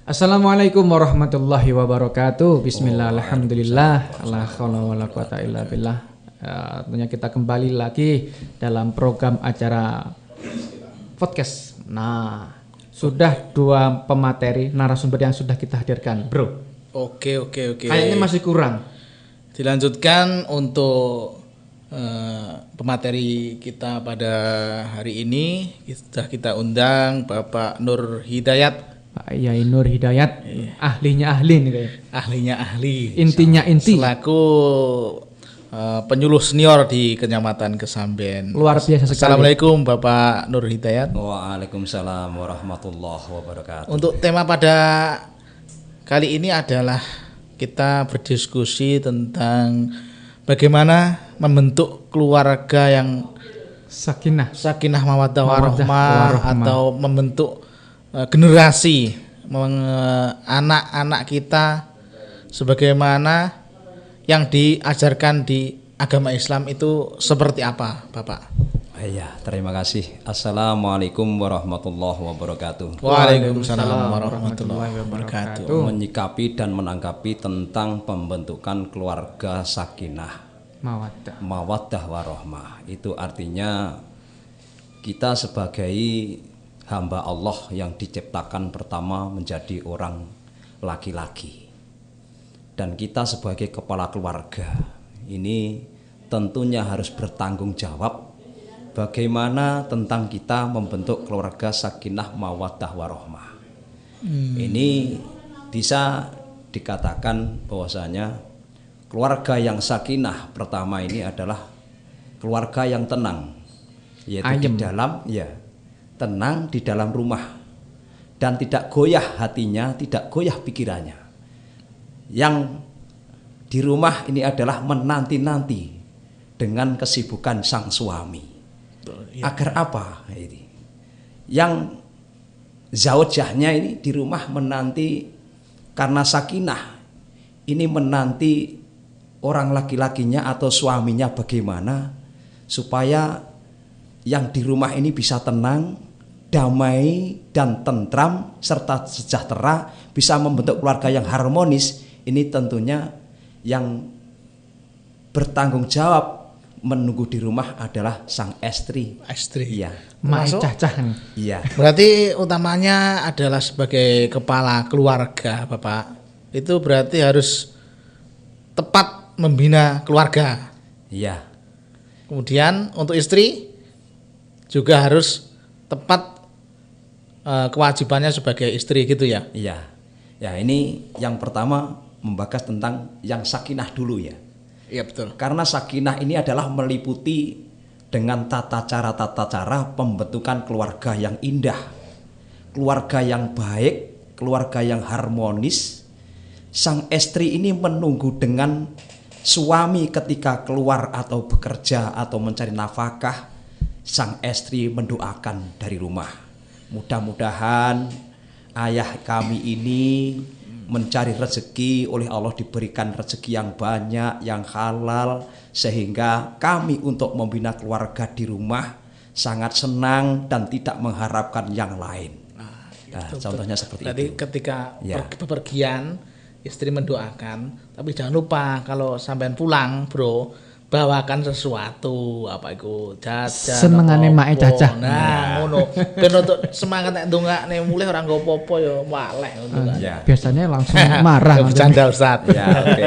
Assalamualaikum warahmatullahi wabarakatuh. Bismillah, alhamdulillah, la haula wala quwata illa billah. Tentunya kita kembali lagi dalam program acara podcast. Nah, sudah 2 pemateri narasumber yang sudah kita hadirkan, bro. Oke. Kayaknya masih kurang. Dilanjutkan untuk pemateri kita pada hari ini. Sudah kita undang Bapak Nur Hidayat. Pak Yai Nur Hidayat, ahlinya ahli nih kayaknya. Ahlinya ahli. Intinya inti. Selaku penyuluh senior di Kecamatan Kesamben. Luar biasa sekali. Assalamualaikum Bapak Nur Hidayat. Waalaikumsalam warahmatullahi wabarakatuh. Untuk tema pada kali ini adalah kita berdiskusi tentang bagaimana membentuk keluarga yang Sakinah mawaddah warahmah, warahmah. atau membentuk generasi anak-anak kita sebagaimana yang diajarkan di agama Islam itu seperti apa, Bapak? Ya, terima kasih. Assalamualaikum warahmatullahi wabarakatuh. Waalaikumsalam warahmatullahi wabarakatuh. Menyikapi dan menanggapi tentang pembentukan keluarga sakinah, mawaddah warahmah. Itu artinya kita sebagai hamba Allah yang diciptakan pertama menjadi orang laki-laki, dan kita sebagai kepala keluarga ini tentunya harus bertanggung jawab bagaimana tentang kita membentuk keluarga sakinah mawaddah warahmah. Ini bisa dikatakan bahwasanya keluarga yang sakinah pertama ini adalah keluarga yang tenang, yaitu di dalam tenang di dalam rumah dan tidak goyah hatinya, tidak goyah pikirannya. Yang di rumah ini adalah menanti-nanti dengan kesibukan sang suami. Agar apa ini? Yang zaujahnya ini di rumah menanti karena sakinah, ini menanti orang laki-lakinya atau suaminya bagaimana supaya yang di rumah ini bisa tenang, damai dan tentram serta sejahtera, bisa membentuk keluarga yang harmonis. Ini tentunya yang bertanggung jawab menunggu di rumah adalah sang istri. Iya. Cacah. Iya. Berarti utamanya adalah sebagai kepala keluarga, Bapak. Itu berarti harus tepat membina keluarga. Iya. Kemudian untuk istri juga harus tepat kewajibannya sebagai istri gitu ya. Iya. Ya, ini yang pertama membahas tentang yang sakinah dulu ya. Iya betul. Karena sakinah ini adalah meliputi dengan tata cara pembentukan keluarga yang indah, keluarga yang baik, keluarga yang harmonis. Sang istri ini menunggu dengan suami ketika keluar atau bekerja atau mencari nafkah. Sang istri mendoakan dari rumah, mudah-mudahan ayah kami ini mencari rezeki, oleh Allah diberikan rezeki yang banyak, yang halal, sehingga kami untuk membina keluarga di rumah sangat senang dan tidak mengharapkan yang lain. Nah, contohnya seperti Tadi itu. ketika bepergian istri mendoakan, tapi jangan lupa kalau sampean pulang, bro, bawakan sesuatu, apa itu jajan Senengane mae cacah. Nah, ngono. Ben untuk semangat nek ndongakne mulih ora nggo apa-apa ya waleh ngono kan. Ya. Biasanya langsung marah. Bercanda Ustaz. Ya, oke.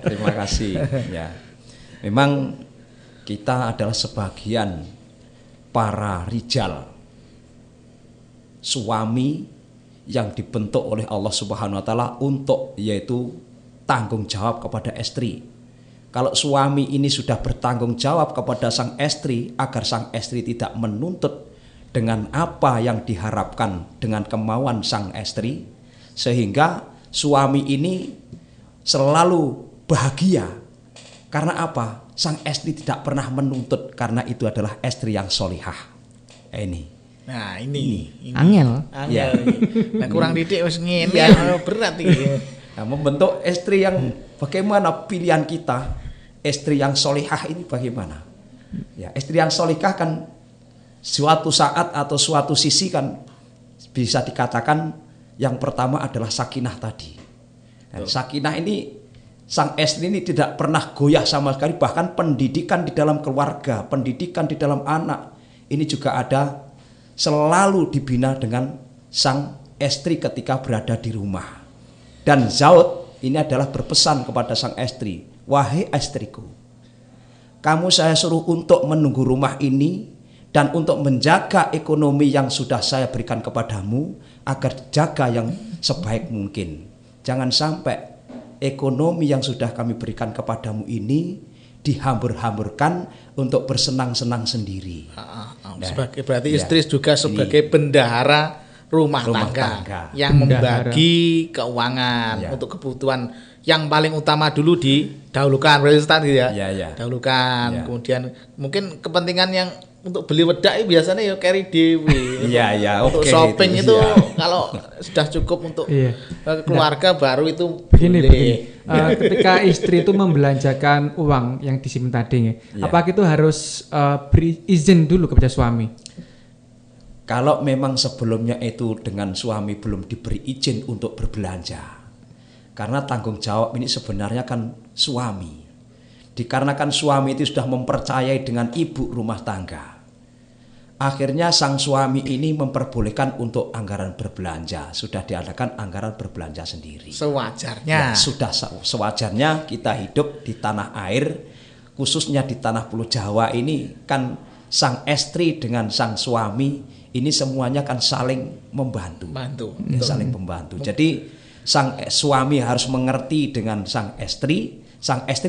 Terima kasih. Ya. Memang kita adalah sebagian para rijal, suami yang dibentuk oleh Allah Subhanahu wa taala untuk yaitu tanggung jawab kepada istri. Kalau suami ini sudah bertanggung jawab kepada sang istri agar sang istri tidak menuntut dengan apa yang diharapkan dengan kemauan sang istri, sehingga suami ini selalu bahagia. Karena apa? Sang istri tidak pernah menuntut, karena itu adalah istri yang solihah. Ini. Nah, ini. Angel. Ya. Nah, kurang didik wis ngene berat iki. Nah, membentuk istri yang bagaimana pilihan kita? Istri yang solihah ini bagaimana? Ya, istri yang solihah kan suatu saat atau suatu sisi kan bisa dikatakan Yang pertama adalah sakinah tadi. Dan sakinah ini sang istri ini tidak pernah goyah sama sekali, bahkan pendidikan di dalam keluarga, pendidikan di dalam anak ini juga ada selalu dibina dengan sang istri ketika berada di rumah. Dan Zaud ini adalah berpesan kepada sang istri, wahai istriku, kamu saya suruh untuk menunggu rumah ini dan untuk menjaga ekonomi yang sudah saya berikan kepadamu agar jaga yang sebaik mungkin. Jangan sampai ekonomi yang sudah kami berikan kepadamu ini dihambur-hamburkan untuk bersenang-senang sendiri. Sebagai berarti istri juga sebagai bendahara rumah tangga yang membagi keuangan untuk kebutuhan yang paling utama dulu didahulukan, berarti Ustaz gitu ya. Dahulukan, kemudian mungkin kepentingan yang untuk beli wedak biasanya ya carry dewi. Untuk shopping itu kalau sudah cukup untuk keluarga baru itu begini. Ketika istri itu membelanjakan uang yang disimpan tadi, apakah itu harus beri izin dulu kepada suami? Kalau memang sebelumnya itu dengan suami belum diberi izin untuk berbelanja, karena tanggung jawab ini sebenarnya kan suami. Dikarenakan suami itu sudah mempercayai dengan ibu rumah tangga, akhirnya sang suami ini memperbolehkan untuk anggaran berbelanja. Sudah diadakan anggaran berbelanja sendiri. Sewajarnya. Sudah sewajarnya kita hidup di tanah air, khususnya di tanah Pulau Jawa ini kan sang istri dengan sang suami ini semuanya kan saling membantu. Saling membantu. Jadi sang suami harus mengerti dengan sang istri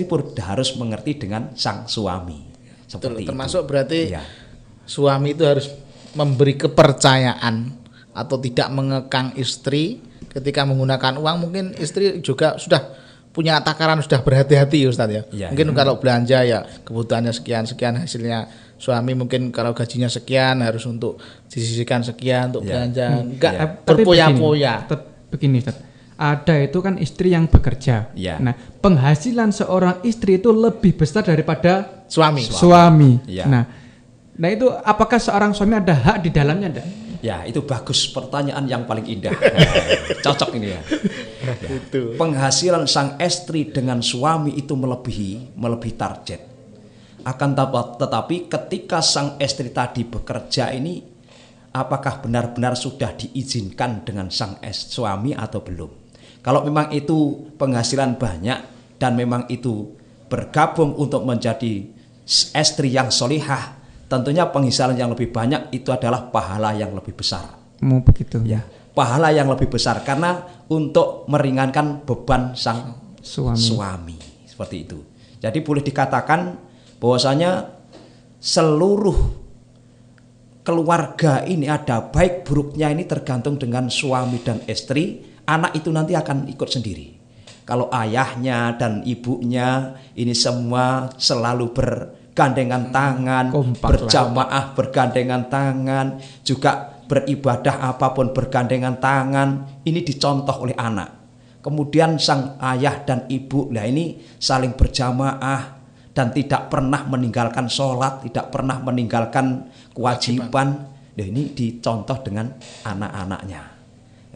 pun harus mengerti dengan sang suami. Seperti termasuk itu. Berarti suami itu harus memberi kepercayaan atau tidak mengekang istri ketika menggunakan uang. Mungkin istri juga sudah punya takaran, sudah berhati-hati Ustaz ya. Mungkin kalau belanja ya kebutuhannya sekian hasilnya suami mungkin kalau gajinya sekian harus untuk disisihkan sekian untuk belanja. Enggak berpoya-poya. Begini Ustaz. Ada itu kan istri yang bekerja. Nah, penghasilan seorang istri itu lebih besar daripada suami. Nah itu apakah seorang suami ada hak di dalamnya enggak? Ya, itu bagus, pertanyaan yang paling indah. Cocok ini ya. Penghasilan sang istri dengan suami itu melebihi target. Akan tetapi ketika sang istri tadi bekerja ini, apakah benar-benar sudah diizinkan dengan sang suami atau belum? Kalau memang itu penghasilan banyak dan memang itu bergabung untuk menjadi istri yang solihah, tentunya penghasilan yang lebih banyak itu adalah pahala yang lebih besar. Mau begitu? Ya, pahala yang lebih besar karena untuk meringankan beban sang suami. Seperti itu. Jadi boleh dikatakan bahwasanya seluruh keluarga ini ada baik buruknya ini tergantung dengan suami dan istri. Anak itu nanti akan ikut sendiri. Kalau ayahnya dan ibunya ini semua selalu bergandengan tangan, berjamaah bergandengan tangan, juga beribadah apapun bergandengan tangan, ini dicontoh oleh anak. Kemudian sang ayah dan ibu, nah ini saling berjamaah dan tidak pernah meninggalkan sholat, tidak pernah meninggalkan kewajiban. Nah ini dicontoh dengan anak-anaknya.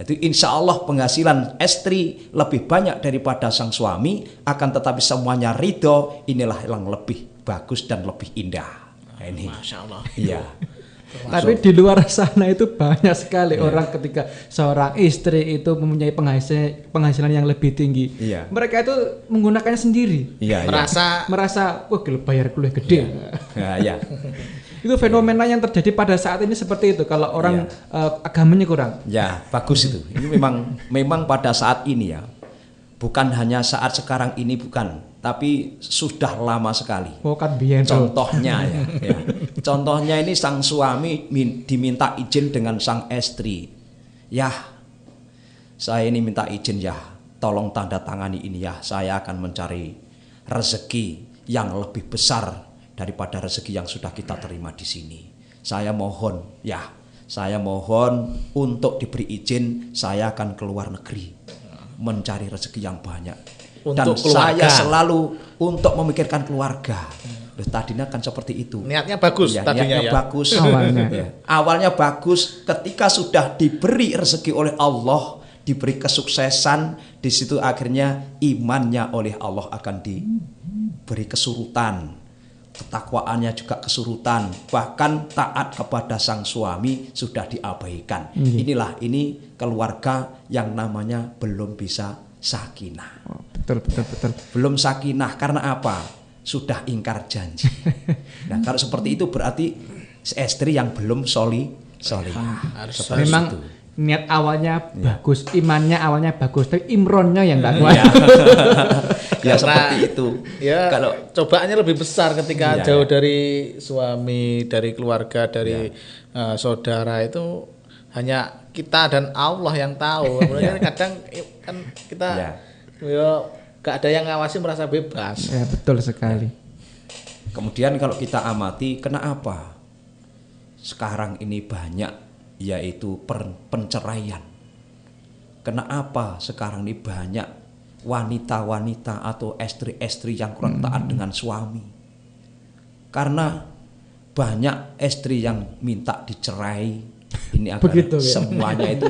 Itu insya Allah penghasilan istri lebih banyak daripada sang suami, akan tetapi semuanya ridho, inilah yang lebih bagus dan lebih indah. Ini. Masya Allah. Iya. Tapi di luar sana itu banyak sekali orang ketika seorang istri itu mempunyai penghasilan yang lebih tinggi, mereka itu menggunakannya sendiri. Merasa wah bayar kuliah gede. Itu fenomena yang terjadi pada saat ini seperti itu. Kalau orang agamanya kurang. Ya, bagus itu. Ini memang pada saat ini ya. Bukan hanya saat sekarang ini bukan, tapi sudah lama sekali. Contohnya ya. Contohnya ini sang suami diminta izin dengan sang istri. Ya, saya ini minta izin ya. Tolong tanda tangani ini ya. Saya akan mencari rezeki yang lebih besar daripada rezeki yang sudah kita terima di sini. Saya mohon untuk diberi izin, saya akan keluar negeri mencari rezeki yang banyak. Dan saya selalu untuk memikirkan keluarga. Tadinya kan seperti itu. Niatnya bagus tadinya ya. Bagus. Awalnya bagus. Ketika sudah diberi rezeki oleh Allah, diberi kesuksesan, di situ akhirnya imannya oleh Allah akan diberi kesurutan, ketakwaannya juga kesurutan, bahkan taat kepada sang suami sudah diabaikan. Ini keluarga yang namanya belum bisa sakinah. Oh, betul. Belum sakinah karena apa? Sudah ingkar janji. Nah, kalau seperti itu berarti istri yang belum solihah. Memang itu. Niat awalnya bagus, imannya awalnya bagus, tapi imronnya yang enggak kuat. Ya seperti itu. Ya, kalau cobaannya lebih besar ketika jauh dari suami, dari keluarga, dari saudara, itu hanya kita dan Allah yang tahu. Kemudian kadang kan kita gak ada yang ngawasi, merasa bebas. Ya, betul sekali. Kemudian kalau kita amati, kenapa sekarang ini banyak yaitu penceraian? Kenapa sekarang ini banyak wanita-wanita atau istri-istri yang kurang taat dengan suami? Karena banyak istri yang minta dicerai. Ini agar semuanya itu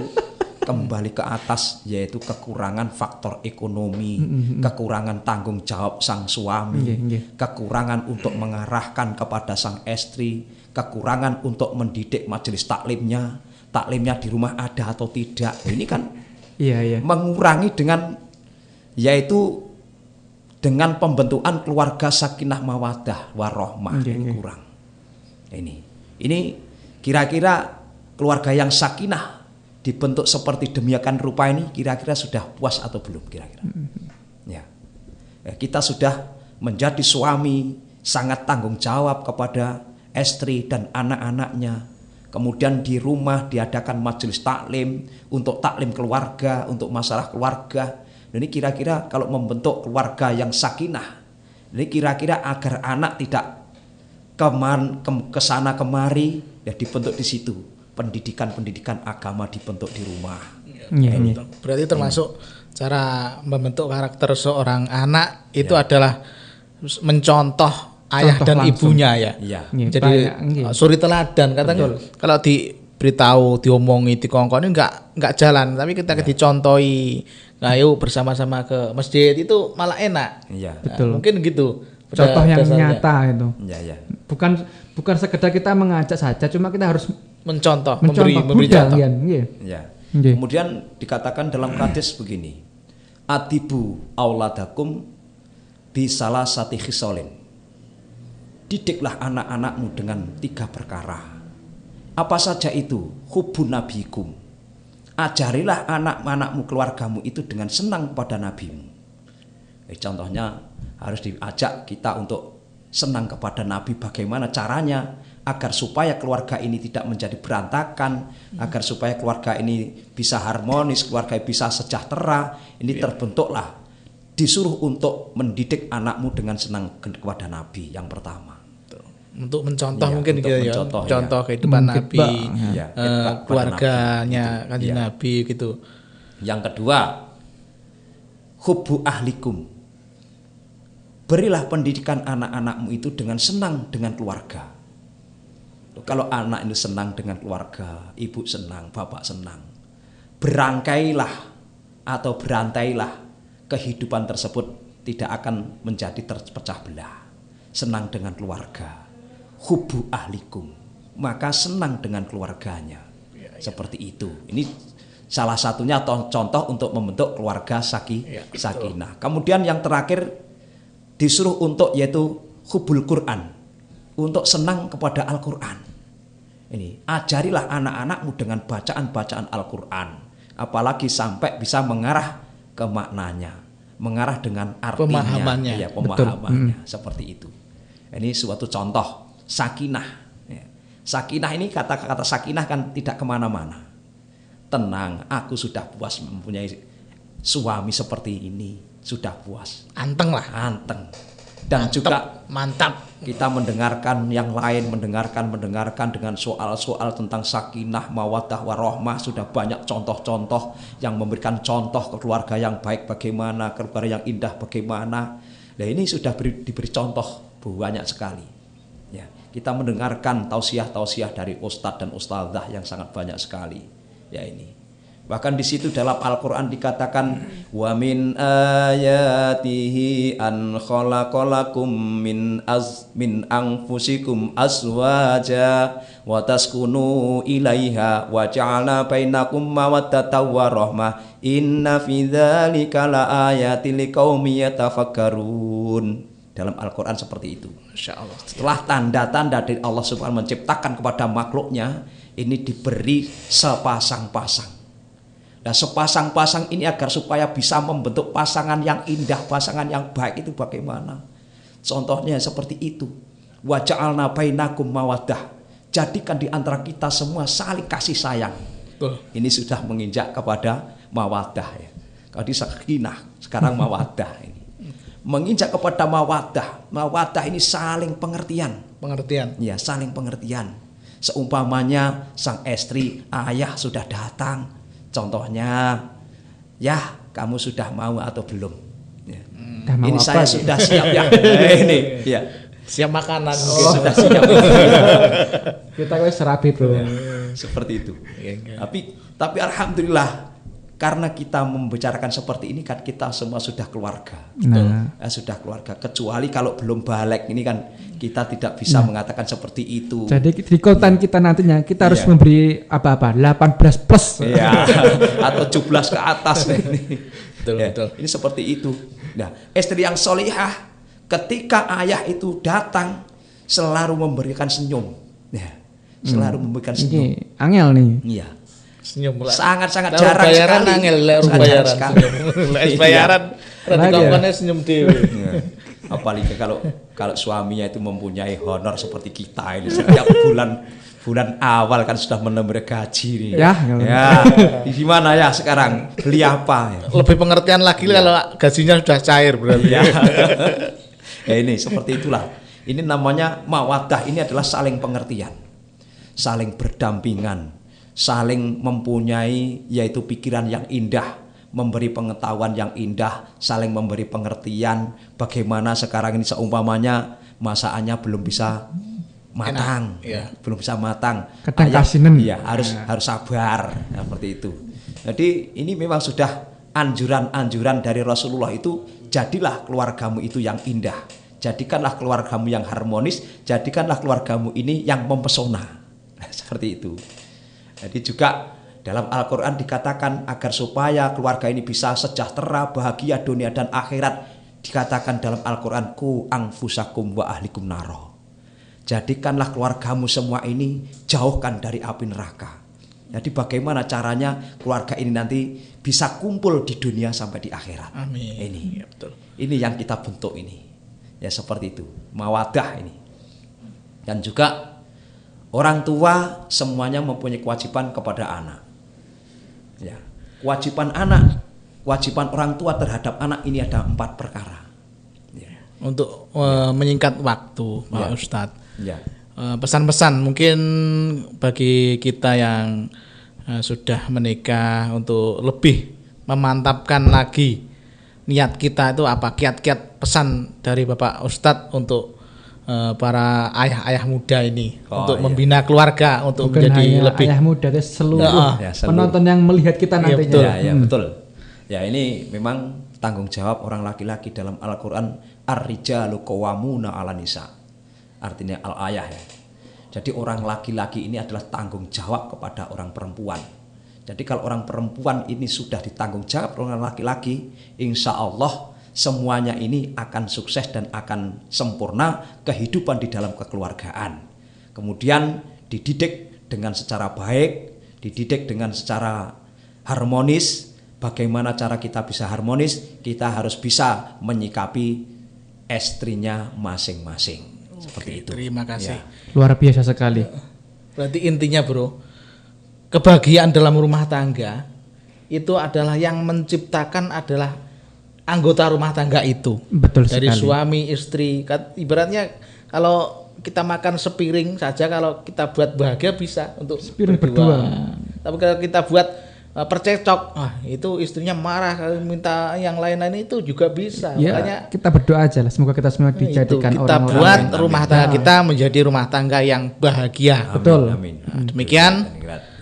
kembali ke atas, yaitu kekurangan faktor ekonomi, kekurangan tanggung jawab sang suami, kekurangan untuk mengarahkan kepada sang istri, kekurangan untuk mendidik majelis taklimnya di rumah ada atau tidak. Ini kan mengurangi dengan yaitu dengan pembentukan keluarga sakinah mawaddah warahmah. Ini kurang. Ini kira-kira keluarga yang sakinah dibentuk seperti demikian rupa ini kira-kira sudah puas atau belum kira-kira? Kita sudah menjadi suami sangat tanggung jawab kepada istri dan anak-anaknya. Kemudian di rumah diadakan majelis taklim untuk taklim keluarga, untuk masalah keluarga. Dan ini kira-kira kalau membentuk keluarga yang sakinah, ini kira-kira agar anak tidak kesana kemari, ya dibentuk di situ. Pendidikan agama dibentuk di rumah. Berarti termasuk cara membentuk karakter seorang anak itu adalah mencontoh ayah dan langsung. Ibunya ya. Jadi suri teladan katanya. Kalau diberitahu, diomongi, dikongkoni enggak jalan, tapi kita dicontohi, ayo bersama-sama ke masjid itu malah enak. Betul. Mungkin gitu. Contoh yang nyata itu. Bukan sekedar kita mengajak saja, cuma kita harus mencontoh memberi contoh. Kemudian dikatakan dalam hadis begini, adibu auladakum bisalah sati khisolin. Didiklah anak-anakmu dengan 3 perkara. Apa saja itu? Hubun nabikum. Ajarilah anak-anakmu, keluargamu itu dengan senang pada nabimu. Contohnya harus diajak kita untuk senang kepada Nabi. Bagaimana caranya agar supaya keluarga ini tidak menjadi berantakan, agar supaya keluarga ini bisa harmonis, keluarga bisa sejahtera. Ini terbentuklah, disuruh untuk mendidik anakmu dengan senang kepada Nabi yang pertama. Untuk mencontoh mungkin gitu ya, contoh kehidupan Nabi, keluarganya kanjeng Nabi gitu. Yang kedua, hubbu ahlikum. Berilah pendidikan anak-anakmu itu dengan senang dengan keluarga. Kalau anak itu senang dengan keluarga, ibu senang, bapak senang, berangkailah atau berantailah kehidupan tersebut tidak akan menjadi terpecah belah. Senang dengan keluarga, hubbu ahlikum, maka senang dengan keluarganya. Seperti itu. Ini salah satunya contoh untuk membentuk keluarga sakinah. Kemudian yang terakhir disuruh untuk yaitu hubbul Quran, untuk senang kepada Al-Quran. Ini ajarilah anak-anakmu dengan bacaan-bacaan Al-Quran, apalagi sampai bisa mengarah ke maknanya, mengarah dengan artinya, pemahamannya. Seperti itu. Ini suatu contoh sakinah. Sakinah ini kata-kata sakinah kan tidak kemana-mana. Tenang, aku sudah puas mempunyai suami seperti ini. Sudah puas, anteng. Dan juga mantap. Kita mendengarkan yang lain, mendengarkan dengan soal-soal tentang sakinah, mawaddah, warahmah. Sudah banyak contoh-contoh yang memberikan contoh ke keluarga yang baik bagaimana, keluarga yang indah bagaimana. Nah ini sudah diberi contoh banyak sekali. Ya, kita mendengarkan tausiah-tausiah dari ustadz dan ustadzah yang sangat banyak sekali. Ya ini. Bahkan di situ dalam Al-Qur'an dikatakan wa min ayatihi an khalaqalakum min anfusikum azwaja wa taskunu ilaiha wa ja'ala bainakum mawaddatan wa rahmah inna fi dzalika laayatil liqaumin yatafakkarun. Dalam Al-Qur'an seperti itu. Masyaallah. Setelah tanda-tanda dari Allah Subhanahu menciptakan kepada makhluknya, ini diberi sepasang-pasang. Nah, sepasang-pasang ini agar supaya bisa membentuk pasangan yang indah, pasangan yang baik itu bagaimana? Contohnya seperti itu. Wa ja'alna bainakum mawaddah. Jadikan di antara kita semua saling kasih sayang. Betul. Ini sudah menginjak kepada mawaddah ya. Kalau di sakinah, sekarang mawaddah ini. Menginjak kepada mawaddah. Mawaddah ini saling pengertian. Pengertian. Ya, saling pengertian. Seumpamanya sang istri, ayah sudah datang. Contohnya, ya kamu sudah mau atau belum? Ya. Mau ini apa saya gitu? sudah siap ya. Ini, ya. Siap makanan. Sudah siap. Kita wis rabi, Bro. Seperti itu. Iya. Tapi alhamdulillah karena kita membicarakan seperti ini kan kita semua sudah keluarga. Nah. Sudah keluarga. Kecuali kalau belum balik ini kan kita tidak bisa mengatakan seperti itu. Jadi di konten kita nantinya kita harus Iya. memberi apa-apa 18 plus. Ya, atau 17 ke atas ini. Betul, Ya, betul. ini seperti itu. Nah, istri yang solihah ketika ayah itu datang selalu memberikan senyum. Ya, selalu memberikan senyum. Ini angel nih. Iya. Senyum lah. Sangat-sangat Lah, jarang bayaran sekali. angel lah, Sangat bayaran. jarang sekali. Lah, Iya. bayaran. Berarti Lagi ya? kawannya senyum dewe. Ya. Apalagi kalau suaminya itu mempunyai honor seperti kita ini setiap bulan awal kan sudah menerima gaji nih. Ya, Ya, di mana ya sekarang? Beli apa ya? Lebih pengertian lagi kalau gajinya sudah cair berarti. Ya. Ya ini seperti itulah. Ini namanya mawaddah, ini adalah saling pengertian. Saling berdampingan, saling mempunyai yaitu pikiran yang indah, memberi pengetahuan yang indah, saling memberi pengertian bagaimana sekarang ini seumpamanya masakannya belum bisa matang, ya. belum bisa matang. Kadang Ayah, kasinen. iya, harus sabar, seperti itu. Jadi ini memang sudah anjuran-anjuran dari Rasulullah itu, jadilah keluargamu itu yang indah, jadikanlah keluargamu yang harmonis, jadikanlah keluargamu ini yang mempesona, seperti itu. Jadi juga dalam Al-Quran dikatakan agar supaya keluarga ini bisa sejahtera, bahagia dunia dan akhirat, dikatakan dalam Al-Quran ku anfusakum wa ahlikum naro. Jadikanlah keluargamu semua ini jauhkan dari api neraka. Jadi bagaimana caranya keluarga ini nanti bisa kumpul di dunia sampai di akhirat. Amin. Ini Ya, betul. Ini yang kita bentuk ini. Ya seperti itu. Mawadah ini. Dan juga orang tua semuanya mempunyai kewajiban kepada anak. Ya, kewajiban anak, kewajiban orang tua terhadap anak ini ada 4 perkara. Ya. Untuk menyingkat waktu, Pak Ya. Ustadz. Ya. Pesan-pesan mungkin bagi kita yang sudah menikah untuk lebih memantapkan lagi niat kita itu apa, kiat-kiat pesan dari Bapak Ustadz untuk para ayah-ayah muda ini untuk iya. membina keluarga untuk Bukan menjadi hanya lebih ayah muda, tapi seluruh Ya, seluruh. penonton yang melihat kita Iya, nantinya. betul. Ya, betul. Ya, ini memang tanggung jawab orang laki-laki dalam Al-Qur'an, ar-rijalu qawwamuna 'alan nisa. Artinya al-ayah ya. Jadi orang laki-laki ini adalah tanggung jawab kepada orang perempuan. Jadi kalau orang perempuan ini sudah ditanggung jawab oleh orang laki-laki, insya Allah semuanya ini akan sukses dan akan sempurna kehidupan di dalam kekeluargaan. Kemudian dididik dengan secara baik, dididik dengan secara harmonis. Bagaimana cara kita bisa harmonis? Kita harus bisa menyikapi istrinya masing-masing. Seperti itu. Terima kasih. Ya. Luar biasa sekali. Berarti intinya bro, kebahagiaan dalam rumah tangga itu adalah yang menciptakan adalah anggota rumah tangga itu. Betul Dari sekali. suami, istri. Ya. Ibaratnya kalau kita makan sepiring saja, kalau kita buat bahagia bisa untuk Sepiring berdua. Tapi kalau kita buat percekcok, itu istrinya marah, kalau minta yang lain-lain itu juga bisa. Ya, Makanya kita berdoa aja lah, semoga kita semua dijadikan kita orang-orang buat yang- rumah tangga kita menjadi rumah tangga yang bahagia. Betul. Amin. Demikian.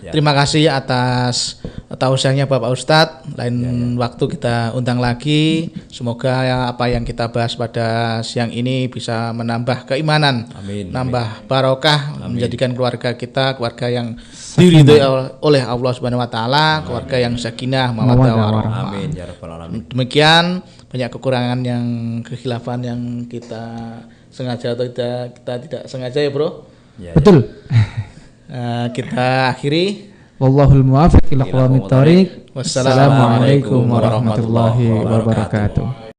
Ya. Terima kasih atas tausiahnya Bapak Ustadz. Lain waktu kita undang lagi. Semoga apa yang kita bahas pada siang ini bisa menambah keimanan, nambah barokah, menjadikan keluarga kita keluarga yang diridhoi oleh Allah Subhanahu wa taala, keluarga yang sakinah, mawaddah warahmah. Amin ya rabbal alamin. Demikian, banyak kekurangan yang kekhilafan yang kita sengaja atau kita tidak sengaja ya, Bro. Betul. Kita akhiri. Wallahul muwaffiq ila aqwamit thoriq. Wassalamualaikum warahmatullahi wabarakatuh.